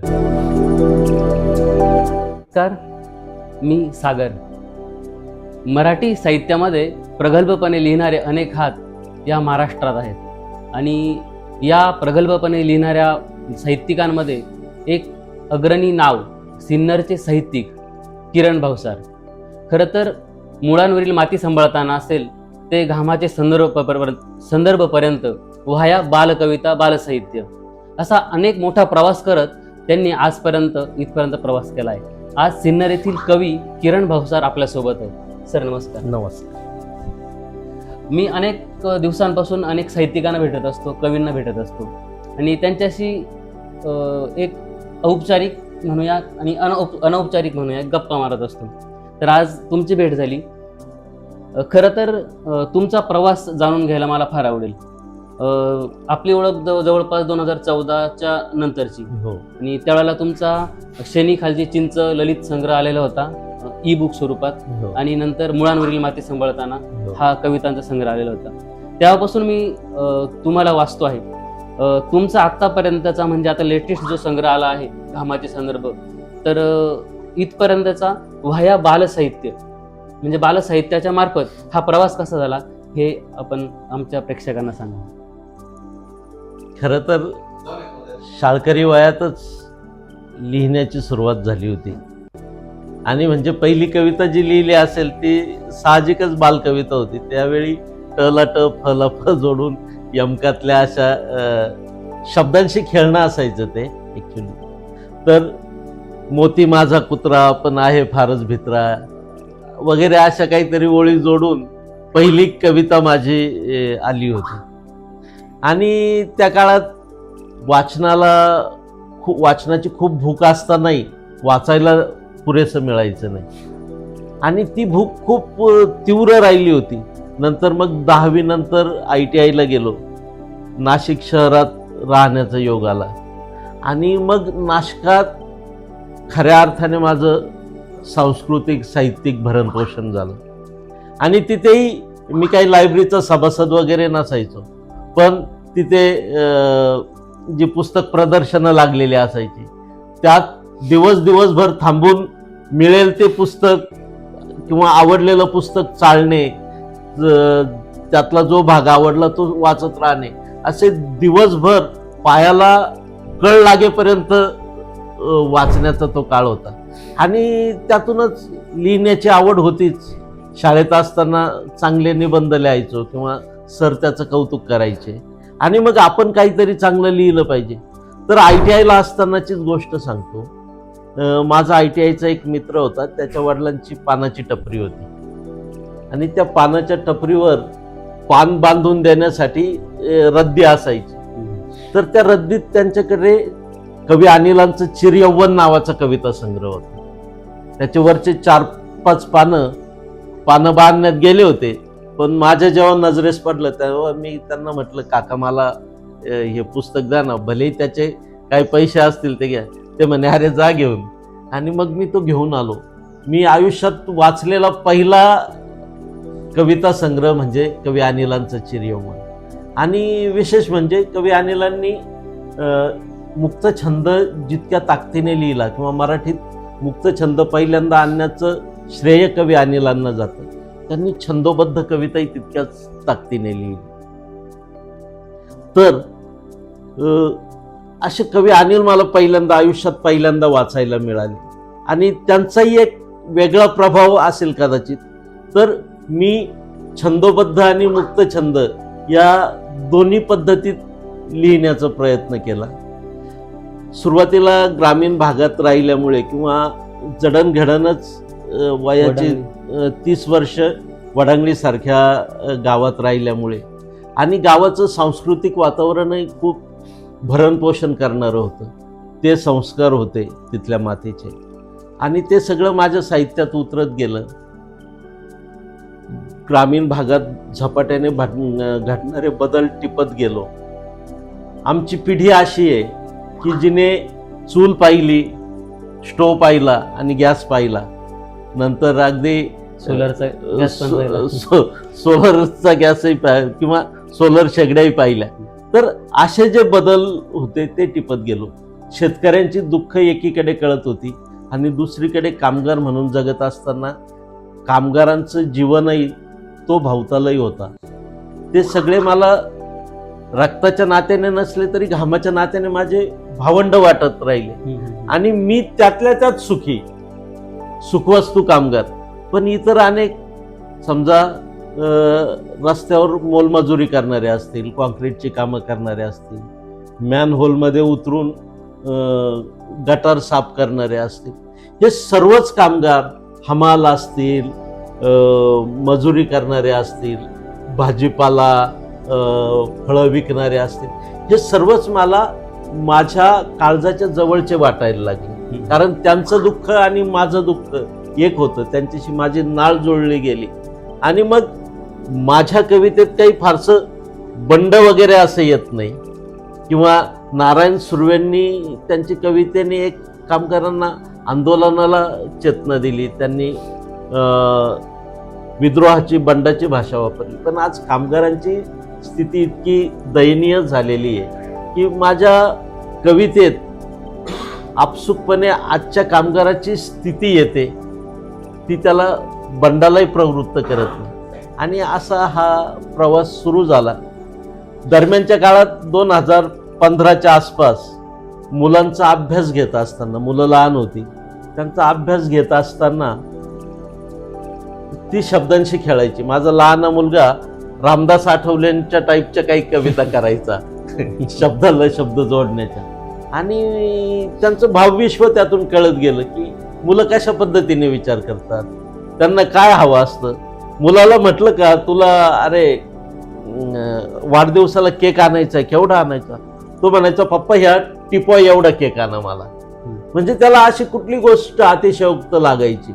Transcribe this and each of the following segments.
नमस्कार, मी सागर. मराठी साहित्यामध्ये प्रगल्भपणे लिहिणारे अनेक हात या महाराष्ट्रात आहेत आणि या प्रगल्भपणे लिहिणाऱ्या साहित्यिकांमध्ये एक अग्रणी नाव सिन्नरचे साहित्यिक किरण भावसार. खरं तर मुळांवरील माती सांभाळताना असेल ते घामाचे संदर्भपर्यंत वह्या, बालकविता, बालसाहित्य असा अनेक मोठा प्रवास करत त्यांनी आजपर्यंत इथपर्यंत प्रवास केला आहे. आज सिन्नर येथील कवी किरण भावसार आपल्यासोबत आहे. सर नमस्कार. नमस्कार. मी अनेक दिवसांपासून अनेक साहित्यिकांना भेटत असतो, कवींना भेटत असतो आणि त्यांच्याशी एक औपचारिक म्हणूया आणि अनौपचारिक म्हणूया गप्पा मारत असतो. तर आज तुमची भेट झाली. खरं तर तुमचा प्रवास जाणून घ्यायला मला फार आवडेल. आपली ओळख जवळपास 2014च्या नंतरची हो. आणि त्यावेळेला तुमचा शेनी खालची चिंच ललित संग्रह आलेला होता ई बुक स्वरूपात हो. आणि नंतर मुळांवरील माती सांभाळताना हो. हा कवितांचा संग्रह आलेला होता. तेव्हापासून मी तुम्हाला वाचतो आहे. तुमचा आत्तापर्यंतचा म्हणजे आता लेटेस्ट जो संग्रह आला आहे घामाचे संदर्भ, तर इथपर्यंतचा वह्या बालसाहित्य म्हणजे बालसाहित्याच्या मार्फत हा प्रवास कसा झाला हे आपण आमच्या प्रेक्षकांना सांगा. खरं तर शाळकरी वयातच लिहिण्याची सुरुवात झाली होती आणि म्हणजे पहिली कविता जी लिहिली असेल ती साहजिकच बालकविता होती. त्यावेळी ट ला ट, फ ला फ जोडून यमकातल्या अशा शब्दांशी खेळणं असायचं ते ॲक्च्युली. तर मोती माझा कुत्रा पण आहे फारच भित्रा वगैरे अशा काहीतरी ओळी जोडून पहिली कविता माझी आली होती. आणि त्या काळात वाचनाची खूप भूक असतानाही वाचायला पुरेसं मिळायचं नाही आणि ती भूक खूप तीव्र राहिली होती. नंतर मग 10वी नंतर ITI गेलो. नाशिक शहरात राहण्याचा योग आला आणि मग नाशकात खऱ्या अर्थाने माझं सांस्कृतिक साहित्यिक भरणपोषण झालं आणि तिथेही मी काही लायब्ररीचा सभासद वगैरे नसायचो, पण तिथे जी पुस्तक प्रदर्शनं लागलेली असायची त्यात दिवसभर थांबून मिळेल ते पुस्तक किंवा आवडलेलं पुस्तक चाळणे, त्यातला जो भाग आवडला तो वाचत राहणे, असे दिवसभर पायाला कळ लागेपर्यंत वाचण्याचा तो काळ होता आणि त्यातूनच लिहिण्याची आवड होतीच. शाळेत असताना चांगले निबंध लिहायचो किंवा सर त्याचं कौतुक करायचे आणि मग आपण काहीतरी चांगलं लिहिलं पाहिजे. तर ITI असतानाचीच गोष्ट सांगतो. माझा ITIचा एक मित्र होता, त्याच्या वडिलांची पानाची टपरी होती आणि त्या पानाच्या टपरीवर पान बांधून देण्यासाठी रद्दी असायची. तर त्या रद्दीत त्यांच्याकडे कवी अनिलांचं चिरयौवन नावाचा कविता संग्रह होता. त्याच्या वरचे 4-5 पानं बांधण्यात गेले होते, पण माझ्या जेव्हा नजरेस पडलं तेव्हा मी त्यांना म्हटलं, काका मला हे पुस्तक द्या ना, भलेही त्याचे काही पैसे असतील ते घ्या. ते म्हणे अरे जा घेऊन. आणि मग मी तो घेऊन आलो. मी आयुष्यात वाचलेला पहिला कविता संग्रह म्हणजे कवी अनिलांचं चिरयौवन. आणि विशेष म्हणजे कवी अनिलांनी मुक्तछंद जितक्या ताकदीने लिहिला किंवा मराठीत मुक्तछंद पहिल्यांदा आणण्याचं श्रेय कवी अनिलांना जातं. त्यांनी छंदोबद्ध कविताही तितक्याच ताकदीने लिहिली. तर असे कवी अनिल मला आयुष्यात पहिल्यांदा वाचायला मिळाले आणि त्यांचाही एक वेगळा प्रभाव असेल कदाचित. तर मी छंदोबद्ध आणि मुक्तछंद या दोन्ही पद्धतीत लिहिण्याचा प्रयत्न केला. सुरुवातीला ग्रामीण भागात राहिल्यामुळे किंवा जडणघडणच वयाची 30 वर्ष वडांगणीसारख्या गावात राहिल्यामुळे आणि गावाचं सांस्कृतिक वातावरणही खूप भरणपोषण करणारं होतं. ते संस्कार होते तिथल्या मातीचे आणि ते सगळं माझ्या साहित्यात उतरत गेलं. ग्रामीण भागात झपाट्याने घडणारे बदल टिपत गेलो. आमची पिढी अशी आहे की जिने चूल पाहिली, स्टोव पाहिला आणि गॅस पाहिला, नंतर अगदी सोलरचा गॅसही किंवा सोलर शेगड्याही पाहिल्या. तर असे जे बदल होते ते टिपत गेलो शेतकऱ्यांची दुःख एकीकडे कळत होती आणि दुसरीकडे कामगार म्हणून जगत असताना कामगारांचं जीवनही तो भवतालही होता. ते सगळे मला रक्ताच्या नात्याने नसले तरी घामाच्या नात्याने माझे भावंड वाटत राहिले आणि मी त्यातल्या त्यात सुखवस्तू कामगार. पण इतर अनेक समजा रस्त्यावर मोलमजुरी करणारे असतील, कॉन्क्रीटची कामं करणारे असतील, मॅनहोलमध्ये उतरून गटार साफ करणारे असतील, हे सर्वच कामगार, हमाल असतील, मजुरी करणारे असतील, भाजीपाला फळं विकणारे असतील, हे सर्वच मला माझ्या काळजाच्या जवळचे वाटायला लागले. कारण त्यांचं दुःख आणि माझं दुःख एक होतं, त्यांच्याशी माझी नाळ जोडली गेली. आणि मग माझ्या कवितेत काही फारसं बंड वगैरे असं येत नाही, किंवा नारायण सुर्वेंनी त्यांची कवितेने एक कामगारांना आंदोलनाला चेतना दिली, त्यांनी विद्रोहाची बंडाची भाषा वापरली. पण आज कामगारांची स्थिती इतकी दयनीय झालेली आहे की माझ्या कवितेत आपसुकपणे आजच्या कामगाराची स्थिती येते, ती त्याला बंडालाही प्रवृत्त करत नाही. आणि असा हा प्रवास सुरू झाला. दरम्यानच्या काळात 2015च्या आसपास मुलांचा अभ्यास घेत असताना, मुलं लहान होती, त्यांचा अभ्यास घेत असताना ती शब्दांशी खेळायची. माझा लहान मुलगा रामदास आठवलेंच्या टाईपच्या काही कविता करायचा शब्दाला शब्द जोडण्याच्या. आणि त्यांचं भावविश्व त्यातून कळत गेलं की मुलं कशा पद्धतीने विचार करतात, त्यांना काय हवं असतं. मुलाला म्हटलं का तुला अरे वाढदिवसाला केक आणायचा, केवढा आणायचा, तो म्हणायचा पप्पा ह्या टिपॉय एवढा केक आणा मला. म्हणजे त्याला अशी कुठली गोष्ट अतिशयोक्त लागायची,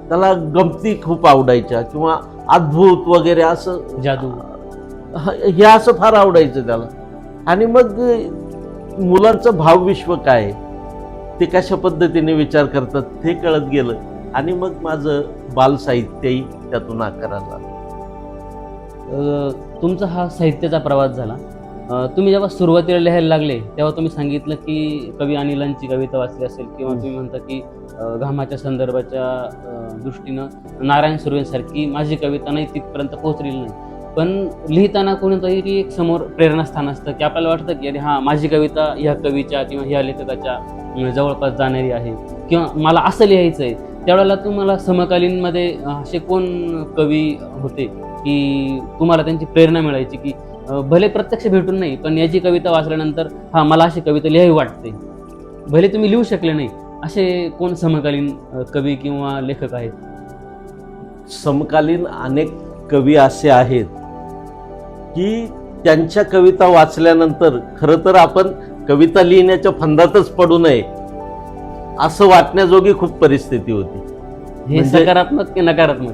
त्याला गमती खूप आवडायच्या किंवा अद्भुत वगैरे असं जादू हे असं फार आवडायचं त्याला. आणि मग मुलांचं भावविश्व काय आहे, ते कशा पद्धतीने विचार करतात ते कळत गेलं. आणि मग माझं बालसाहित्यही त्यातून आकाराला आलं. तुमचा हा साहित्याचा प्रवास झाला. तुम्ही जेव्हा सुरुवातीला लिहायला लागले तेव्हा तुम्ही सांगितलं की कवी अनिलांची कविता वाचली असेल, किंवा तुम्ही म्हणता की घामाच्या संदर्भाच्या दृष्टीनं नारायण सुर्वेंसारखी माझी कविता नाही तिथपर्यंत पोहोचलेली नाही. पण लिहिताना कोणतंही एक समोर प्रेरणास्थान असतं की आपल्याला वाटतं की अरे हां, माझी कविता ह्या कवीच्या किंवा ह्या लेखकाच्या जवळपास जाणारी आहे, किंवा मला असं लिहायचं आहे. त्यावेळेला तुम्हाला समकालीनमध्ये असे कोण कवी होते की तुम्हाला त्यांची प्रेरणा मिळायची की भले प्रत्यक्ष भेटून नाही, पण याची कविता वाचल्यानंतर हां, मला अशी कविता लिहावी वाटते, भले तुम्ही लिहू शकले नाही, असे कोण समकालीन कवी किंवा लेखक आहेत? समकालीन अनेक कवी असे आहेत की त्यांच्या कविता वाचल्यानंतर खरं तर आपण कविता लिहिण्याच्या फंदातच पडू नये असं वाटण्याजोगी खूप परिस्थिती होती. हे म्हणजे सकारात्मक की नकारात्मक?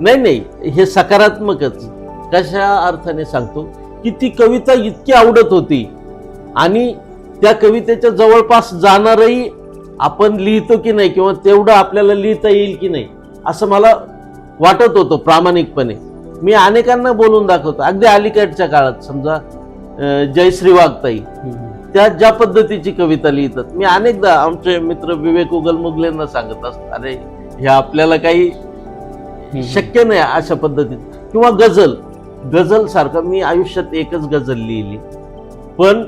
नाही, हे सकारात्मकच. कशा अर्थाने सांगतो की ती कविता इतकी आवडत होती आणि त्या कवितेच्या जवळपास जाणारही आपण लिहितो की नाही, किंवा तेवढं आपल्याला लिहिता येईल की नाही असं मला वाटत होतं प्रामाणिकपणे. मी अनेकांना बोलून दाखवतो. अगदी अलीकडच्या काळात समजा जयश्री वाघताई, त्या ज्या पद्धतीची कविता लिहितात, मी अनेकदा आमचे मित्र विवेक उगलमुगलेंना सांगत असतो, अरे हे आपल्याला काही शक्य नाही अशा पद्धतीत. किंवा गझल सारखं मी आयुष्यात एकच गझल लिहिली, पण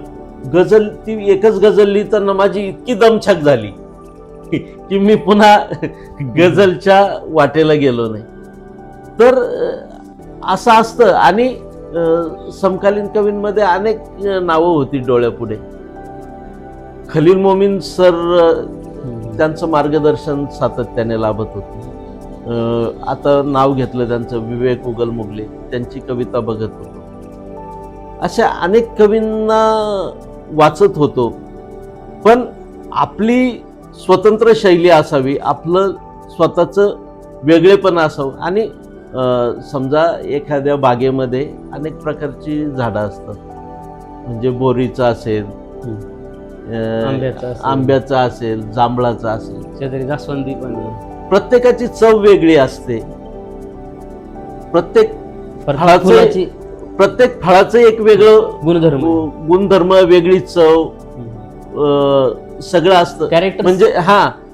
ती एकच गझल लिहिताना माझी इतकी दमछाक झाली की मी पुन्हा गझलच्या वाटेला गेलो नाही. तर असं असतं. आणि समकालीन कवींमध्ये अनेक नावं होती डोळ्यापुढे. खलील मोमीन सर, त्यांचं मार्गदर्शन सातत्याने लाभत होतं. आता नाव घेतलं त्यांचं विवेक उगलमुगले, त्यांची कविता बघत होतो. अशा अनेक कवींना वाचत होतो. पण आपली स्वतंत्र शैली असावी, आपलं स्वतःचं वेगळेपण असावं. आणि समजा एखाद्या बागेमध्ये अनेक प्रकारची झाडं असतात, म्हणजे बोरीचं असेल, आंब्याचं असेल, जांभळाचं असेल, शेजारी जास्वंदी पण. प्रत्येकाची चव वेगळी असते. प्रत्येक फळाचं एक वेगळं गुणधर्म, वेगळी चव, सगळं असतं. कॅरेक्टर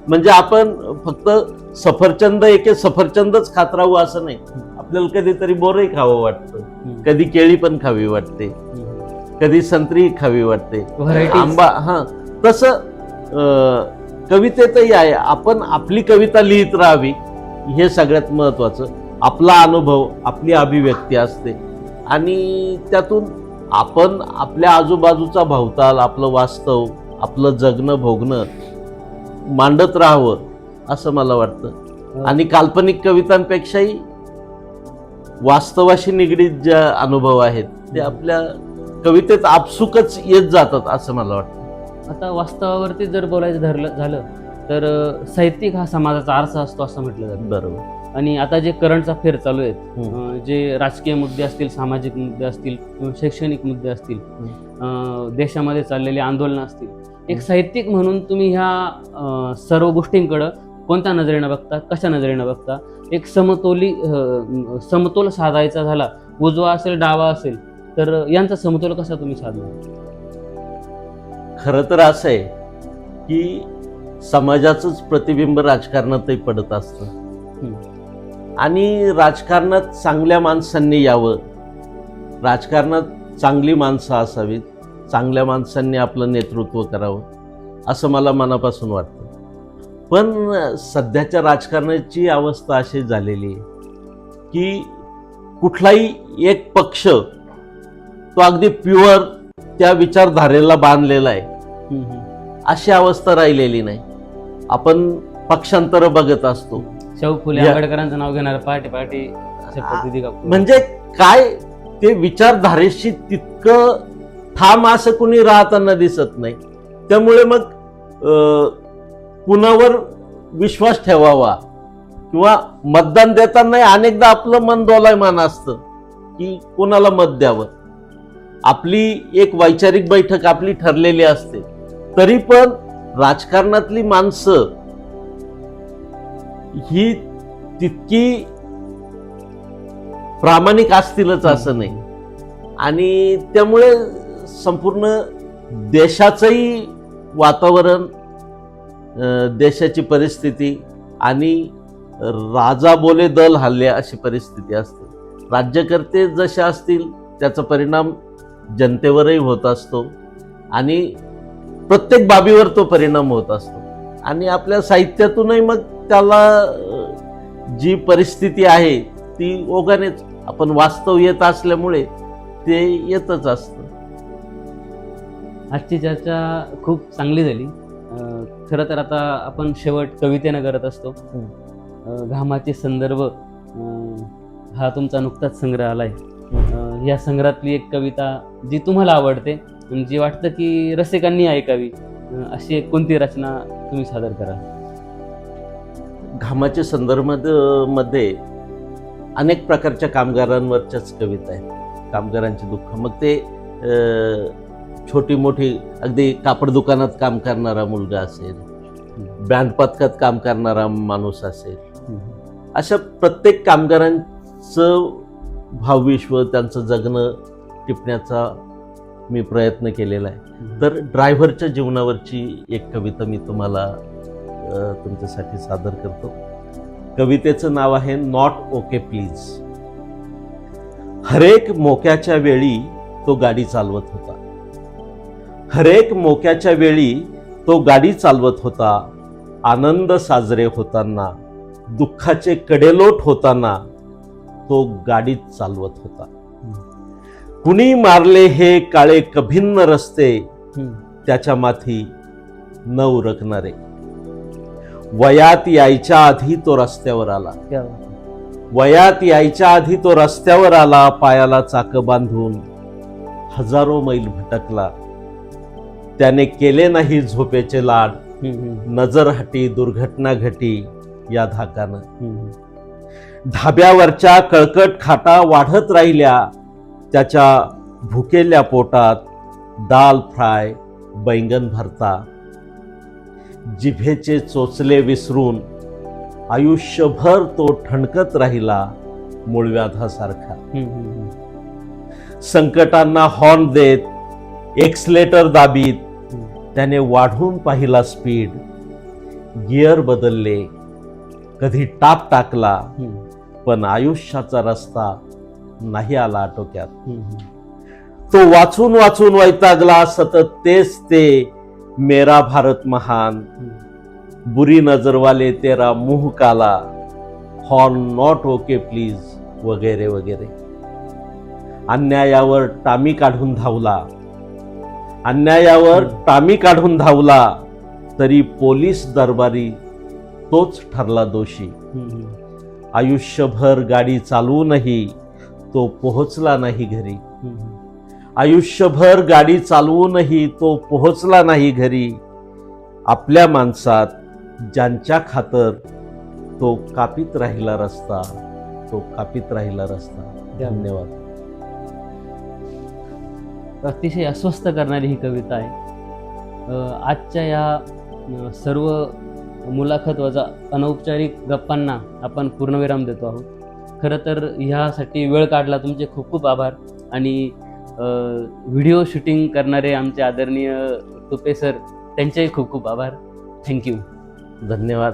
म्हणजे आपण फक्त सफरचंदच खात राहू असं नाही. आपल्याला कधीतरी बोरही खावं वाटतं, कधी केळी पण खावी वाटते, कधी संत्री खावी वाटते, Varieties. आंबा. तसं कवितेतही आहे. आपण आपली कविता लिहित राहावी हे सगळ्यात महत्वाचं. आपला अनुभव, आपली अभिव्यक्ती असते आणि त्यातून आपण आपल्या आजूबाजूचा भवताल, आपलं वास्तव, आपलं जगणं भोगणं मांडत राहावं असं मला वाटतं. आणि काल्पनिक कवितांपेक्षाही वास्तवाशी निगडीत ज्या अनुभव आहेत ते आपल्या कवितेत आपसुकच येत जातात असं मला वाटतं. आता वास्तवावरती जर बोलायचं झालं तर साहित्यिक हा समाजाचा आरसा असतो असं म्हटलं जातं. बरोबर. आणि आता जे करंट अफेअर चालू आहेत, जे राजकीय मुद्दे असतील, सामाजिक मुद्दे असतील, शैक्षणिक मुद्दे असतील, देशामध्ये चाललेली आंदोलनं असतील, एक साहित्यिक म्हणून तुम्ही ह्या सर्व गोष्टींकडं कोणत्या नजरेनं बघता, कशा नजरेनं बघता? एक समतोल साधायचा झाला, उजवा असेल डावा असेल, तर यांचा समतोल कसा तुम्ही साधणार? खरं तर असं आहे की समाजाचंच प्रतिबिंब राजकारणातही पडत असतं आणि राजकारणात चांगल्या माणसांनी यावं, राजकारणात चांगली माणसं असावीत, चांगल्या माणसांनी आपलं नेतृत्व करावं असं मला मनापासून वाटतं. पण सध्याच्या राजकारणाची अवस्था अशी झालेली आहे की कुठलाही एक पक्ष तो अगदी प्युअर त्या विचारधारेला बांधलेला आहे अशी अवस्था राहिलेली नाही. आपण पक्षांतर बघत असतो. शाहू फुले आंबेडकरांचं नाव घेणार पार्टी म्हणजे काय ते विचारधारेशी तितकं ठाम असं कुणी राहताना दिसत नाही. त्यामुळे मग कुणावर विश्वास ठेवावा किंवा मतदान देताना अनेकदा आपलं मन दोलायमान असतं की कोणाला मत द्यावं. आपली एक वैचारिक बैठक आपली ठरलेली असते, तरी पण राजकारणातली माणसं ही तितकी प्रामाणिक असतीलच असं नाही. आणि त्यामुळे संपूर्ण देशाचंही वातावरण, देशाची परिस्थिती आणि राजा बोले दल हल्ले अशी परिस्थिती असते. राज्यकर्ते जसे असतील त्याचा परिणाम जनतेवरही होत असतो आणि प्रत्येक बाबीवर तो परिणाम होत असतो. आणि आपल्या साहित्यातूनही मग त्याला जी परिस्थिती आहे ती ओघानेच आपण वास्तव येत असल्यामुळे ते येतच असतं. आजची चर्चा खूप चांगली झाली. खरं तर आता आपण शेवट कवितेनं करत असतो. घामाचे संदर्भ हा तुमचा नुकताच संग्रह आलाय. या संग्रहातली एक कविता जी तुम्हाला आवडते आणि जी वाटतं की रसिकांनी ऐकावी, अशी एक कोणती रचना तुम्ही सादर करा? घामाचे संदर्भ मध्ये अनेक प्रकारच्या कामगारांवरच्याच कविता आहेत. कामगारांचे दुःख, मग ते छोटी मोठी, अगदी कापड दुकानात काम करणारा मुलगा असेल, बँड पथकात काम करणारा माणूस असेल, अशा प्रत्येक कामगारांचं भावविश्व, त्यांचं जगणं टिपण्याचा मी प्रयत्न केलेला आहे. तर ड्रायव्हरच्या जीवनावरची एक कविता मी तुम्हाला तुमच्यासाठी सादर करतो. कवितेचं नाव आहे नॉट ओके प्लीज. हरेक मोक्याच्या वेळी तो गाडी चालवत होता. हरेक मोक्याच्या वेळी तो गाडी चालवत होता. आनंद साजरे होताना, दुःखाचे कडेलोट होताना तो गाडीत चालवत होता. कुणी मारले हे काळे कभिन्न रस्ते, त्याच्या माथी न उरकणारे. वयात यायच्या आधी तो रस्त्यावर आला. वयात यायच्या आधी तो रस्त्यावर आला. पायाला चाक बांधून हजारो मैल भटकला. त्याने केले नाही झोपेचे लाड. नजर हटी, दुर्घटना घटी या धाकानं. ढाब्यावरच्या कळकट खाटा वाढत राहिल्या. त्याच्या भुकेल्या पोटात दाल फ्राय, बैंगन भरता. जिभेचे चोचले विसरून आयुष्यभर तो ठणकत राहिला मूळव्याधासारखा. संकटांना हॉर्न देत, एक्सलेटर दाबीत त्याने वाढवून पाहिला स्पीड, गिअर बदलले, कधी टाप टाकला, पण आयुष्याचा रस्ता नाही आला आटोक्यात. तो वाचून वाचून वैतागला, सतत तेच ते मेरा भारत महान, बुरी नजर वाले तेरा मुंह काला, हॉर्न नॉट ओके प्लीज, वगैरे वगैरे. अन्यायावर टामी काढून धावला, अन्यायावर टामी काढून धावला, तरी पोलीस दरबारी तोच ठरला दोषी. आयुष्यभर गाडी चालवूनही तो पोहोचला नाही घरी, आयुष्यभर गाडी चालवूनही तो पोहोचला नाही घरी. आपल्या माणसात ज्यांच्या खातर तो कापीत राहिला रस्ता, तो कापीत राहिला रस्ता. धन्यवाद. अतिशय अस्वस्थ करणारी ही कविता आहे. आजच्या या सर्व मुलाखत वजा अनौपचारिक गप्पांना आपण पूर्णविराम देतो आहोत. खरं तर ह्यासाठी वेळ काढला, तुमचे खूप खूप आभार. आणि व्हिडिओ शूटिंग करणारे आमचे आदरणीय तुपे सर, त्यांचेही खूप खूप आभार. थँक्यू. धन्यवाद.